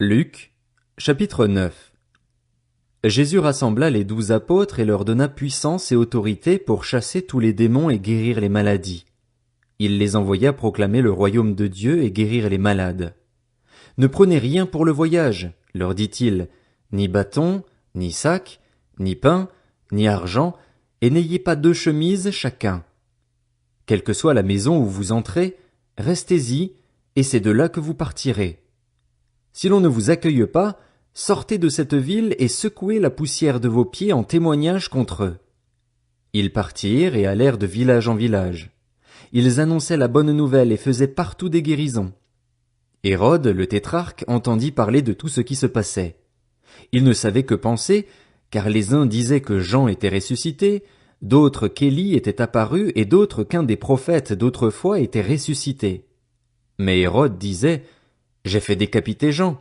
Luc, chapitre 9. Jésus rassembla les 12 apôtres et leur donna puissance et autorité pour chasser tous les démons et guérir les maladies. Il les envoya proclamer le royaume de Dieu et guérir les malades. Ne prenez rien pour le voyage, leur dit-il, ni bâton, ni sac, ni pain, ni argent, et n'ayez pas 2 chemises chacun. Quelle que soit la maison où vous entrez, restez-y, et c'est de là que vous partirez. Si l'on ne vous accueille pas, sortez de cette ville et secouez la poussière de vos pieds en témoignage contre eux. Ils partirent et allèrent de village en village. Ils annonçaient la bonne nouvelle et faisaient partout des guérisons. Hérode, le tétrarque, entendit parler de tout ce qui se passait. Il ne savait que penser, car les uns disaient que Jean était ressuscité, d'autres qu'Élie était apparu et d'autres qu'un des prophètes d'autrefois était ressuscité. Mais Hérode disait: J'ai fait décapiter Jean.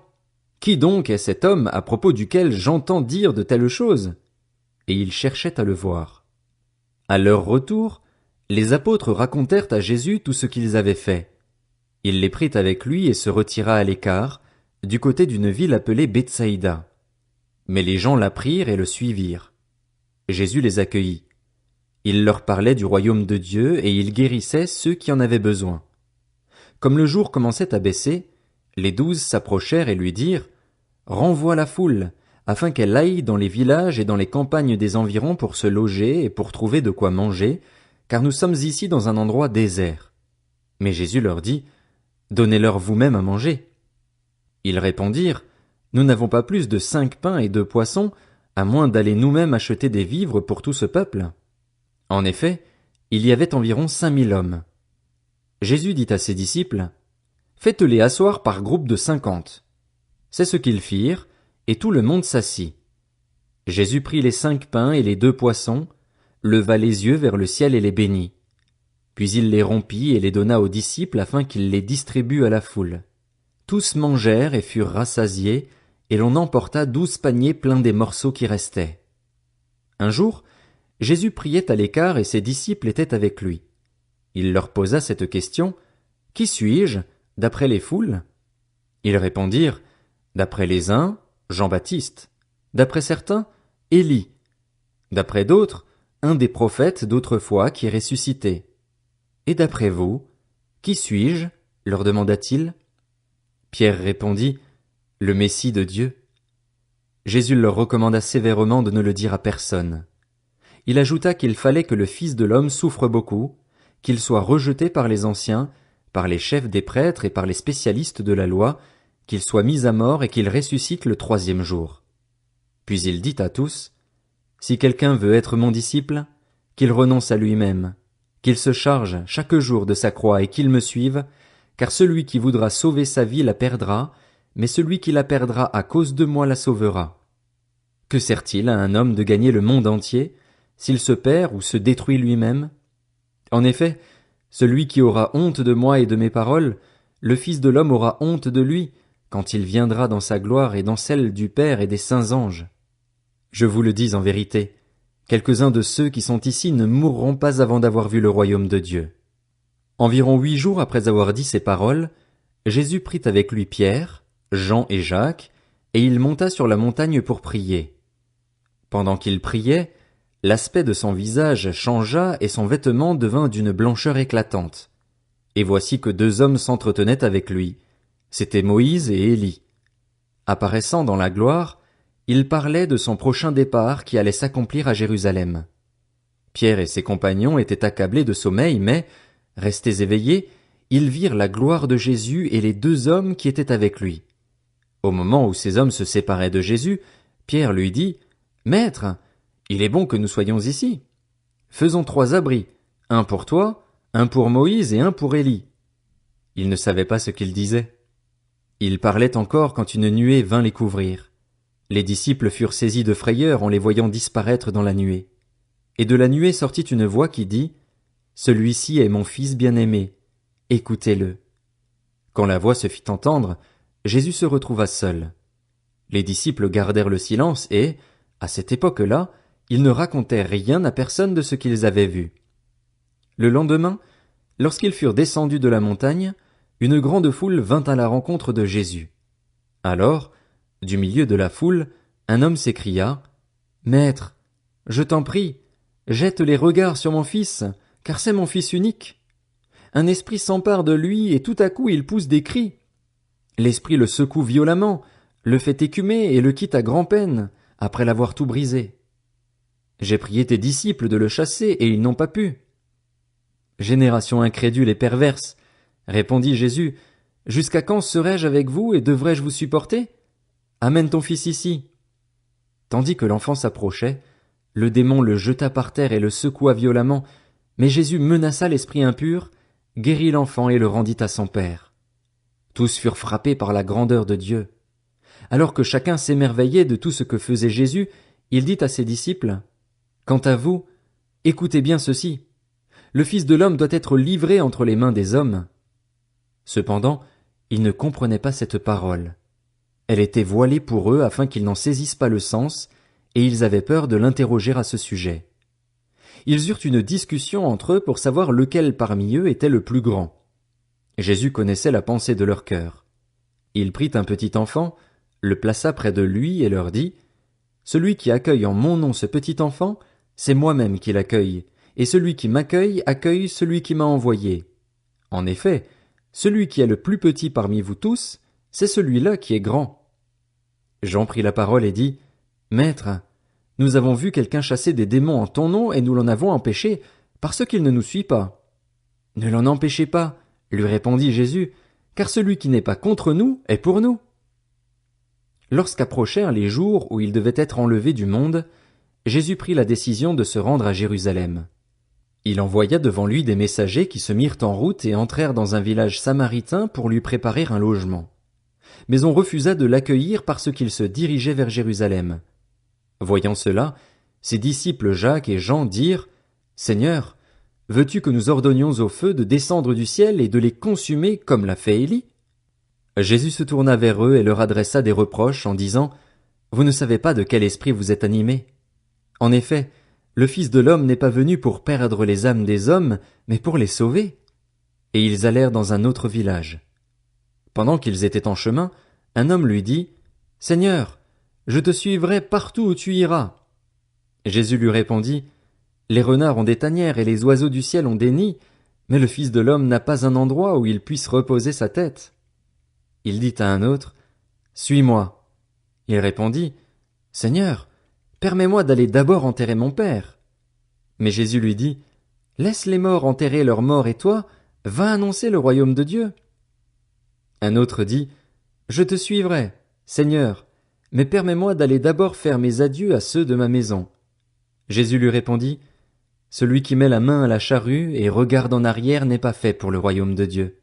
Qui donc est cet homme à propos duquel j'entends dire de telles choses? Et il cherchait à le voir. À leur retour, les apôtres racontèrent à Jésus tout ce qu'ils avaient fait. Il les prit avec lui et se retira à l'écart, du côté d'une ville appelée Bethsaïda. Mais les gens l'apprirent et le suivirent. Jésus les accueillit. Il leur parlait du royaume de Dieu et il guérissait ceux qui en avaient besoin. Comme le jour commençait à baisser, les 12 s'approchèrent et lui dirent: Renvoie la foule, afin qu'elle aille dans les villages et dans les campagnes des environs pour se loger et pour trouver de quoi manger, car nous sommes ici dans un endroit désert. Mais Jésus leur dit: Donnez-leur vous-même à manger. Ils répondirent: Nous n'avons pas plus de 5 pains et 2 poissons, à moins d'aller nous-mêmes acheter des vivres pour tout ce peuple. En effet, il y avait environ 5000 hommes. Jésus dit à ses disciples: Faites-les asseoir par groupe de 50. C'est ce qu'ils firent, et tout le monde s'assit. Jésus prit les 5 pains et les 2 poissons, leva les yeux vers le ciel et les bénit. Puis il les rompit et les donna aux disciples afin qu'ils les distribuent à la foule. Tous mangèrent et furent rassasiés, et l'on emporta 12 paniers pleins des morceaux qui restaient. Un jour, Jésus priait à l'écart et ses disciples étaient avec lui. Il leur posa cette question: Qui suis-je, d'après les foules? Ils répondirent: D'après les uns, Jean-Baptiste; d'après certains, Élie; d'après d'autres, un des prophètes d'autrefois qui est ressuscité. Et d'après vous, qui suis-je? Leur demanda-t-il. Pierre répondit: Le Messie de Dieu. Jésus leur recommanda sévèrement de ne le dire à personne. Il ajouta qu'il fallait que le Fils de l'homme souffre beaucoup, qu'il soit rejeté par les anciens, par les chefs des prêtres et par les spécialistes de la loi, qu'il soit mis à mort et qu'il ressuscite le 3e jour. Puis il dit à tous: Si quelqu'un veut être mon disciple, qu'il renonce à lui-même, qu'il se charge chaque jour de sa croix et qu'il me suive, car celui qui voudra sauver sa vie la perdra, mais celui qui la perdra à cause de moi la sauvera. Que sert-il à un homme de gagner le monde entier, s'il se perd ou se détruit lui-même? En effet, celui qui aura honte de moi et de mes paroles, le Fils de l'homme aura honte de lui, quand il viendra dans sa gloire et dans celle du Père et des saints anges. Je vous le dis en vérité, quelques-uns de ceux qui sont ici ne mourront pas avant d'avoir vu le royaume de Dieu. Environ 8 jours après avoir dit ces paroles, Jésus prit avec lui Pierre, Jean et Jacques, et il monta sur la montagne pour prier. Pendant qu'il priait, l'aspect de son visage changea et son vêtement devint d'une blancheur éclatante. Et voici que 2 hommes s'entretenaient avec lui. C'étaient Moïse et Élie. Apparaissant dans la gloire, il parlait de son prochain départ qui allait s'accomplir à Jérusalem. Pierre et ses compagnons étaient accablés de sommeil, mais, restés éveillés, ils virent la gloire de Jésus et les 2 hommes qui étaient avec lui. Au moment où ces hommes se séparaient de Jésus, Pierre lui dit: Maître, il est bon que nous soyons ici. Faisons 3 abris, un pour toi, un pour Moïse et un pour Élie. Ils ne savaient pas ce qu'il disait. Il parlait encore quand une nuée vint les couvrir. Les disciples furent saisis de frayeur en les voyant disparaître dans la nuée. Et de la nuée sortit une voix qui dit: Celui-ci est mon fils bien-aimé, écoutez-le. Quand la voix se fit entendre, Jésus se retrouva seul. Les disciples gardèrent le silence et, à cette époque-là, ils ne racontèrent rien à personne de ce qu'ils avaient vu. Le lendemain, lorsqu'ils furent descendus de la montagne, une grande foule vint à la rencontre de Jésus. Alors, du milieu de la foule, un homme s'écria, « Maître, je t'en prie, jette les regards sur mon fils, car c'est mon fils unique. Un esprit s'empare de lui et tout à coup il pousse des cris. L'esprit le secoue violemment, le fait écumer et le quitte à grand-peine, après l'avoir tout brisé. J'ai prié tes disciples de le chasser et ils n'ont pas pu. » Génération incrédule et perverse, répondit Jésus, jusqu'à quand serai-je avec vous et devrais-je vous supporter? Amène ton fils ici. Tandis que l'enfant s'approchait, le démon le jeta par terre et le secoua violemment, mais Jésus menaça l'esprit impur, guérit l'enfant et le rendit à son père. Tous furent frappés par la grandeur de Dieu. Alors que chacun s'émerveillait de tout ce que faisait Jésus, il dit à ses disciples, « Quant à vous, écoutez bien ceci. Le Fils de l'homme doit être livré entre les mains des hommes. » Cependant, ils ne comprenaient pas cette parole. Elle était voilée pour eux afin qu'ils n'en saisissent pas le sens, et ils avaient peur de l'interroger à ce sujet. Ils eurent une discussion entre eux pour savoir lequel parmi eux était le plus grand. Jésus connaissait la pensée de leur cœur. Il prit un petit enfant, le plaça près de lui et leur dit, « Celui qui accueille en mon nom ce petit enfant, c'est moi-même qui l'accueille, et celui qui m'accueille accueille celui qui m'a envoyé. En effet, celui qui est le plus petit parmi vous tous, c'est celui-là qui est grand. » Jean prit la parole et dit, « Maître, nous avons vu quelqu'un chasser des démons en ton nom et nous l'en avons empêché, parce qu'il ne nous suit pas. » « Ne l'en empêchez pas, lui répondit Jésus, car celui qui n'est pas contre nous est pour nous. » Lorsqu'approchèrent les jours où il devait être enlevé du monde, Jésus prit la décision de se rendre à Jérusalem. Il envoya devant lui des messagers qui se mirent en route et entrèrent dans un village samaritain pour lui préparer un logement. Mais on refusa de l'accueillir parce qu'il se dirigeait vers Jérusalem. Voyant cela, ses disciples Jacques et Jean dirent, « Seigneur, veux-tu que nous ordonnions au feu de descendre du ciel et de les consumer comme l'a fait Élie ?» Jésus se tourna vers eux et leur adressa des reproches en disant, « Vous ne savez pas de quel esprit vous êtes animés. En effet, le Fils de l'homme n'est pas venu pour perdre les âmes des hommes, mais pour les sauver. » Et ils allèrent dans un autre village. Pendant qu'ils étaient en chemin, un homme lui dit, « Seigneur, je te suivrai partout où tu iras. » Jésus lui répondit, « Les renards ont des tanières et les oiseaux du ciel ont des nids, mais le Fils de l'homme n'a pas un endroit où il puisse reposer sa tête. » Il dit à un autre, « Suis-moi. » Il répondit, « Seigneur, permets-moi d'aller d'abord enterrer mon père. » Mais Jésus lui dit, « Laisse les morts enterrer leurs morts et toi, va annoncer le royaume de Dieu. » Un autre dit, « Je te suivrai, Seigneur, mais permets-moi d'aller d'abord faire mes adieux à ceux de ma maison. » Jésus lui répondit, « Celui qui met la main à la charrue et regarde en arrière n'est pas fait pour le royaume de Dieu. »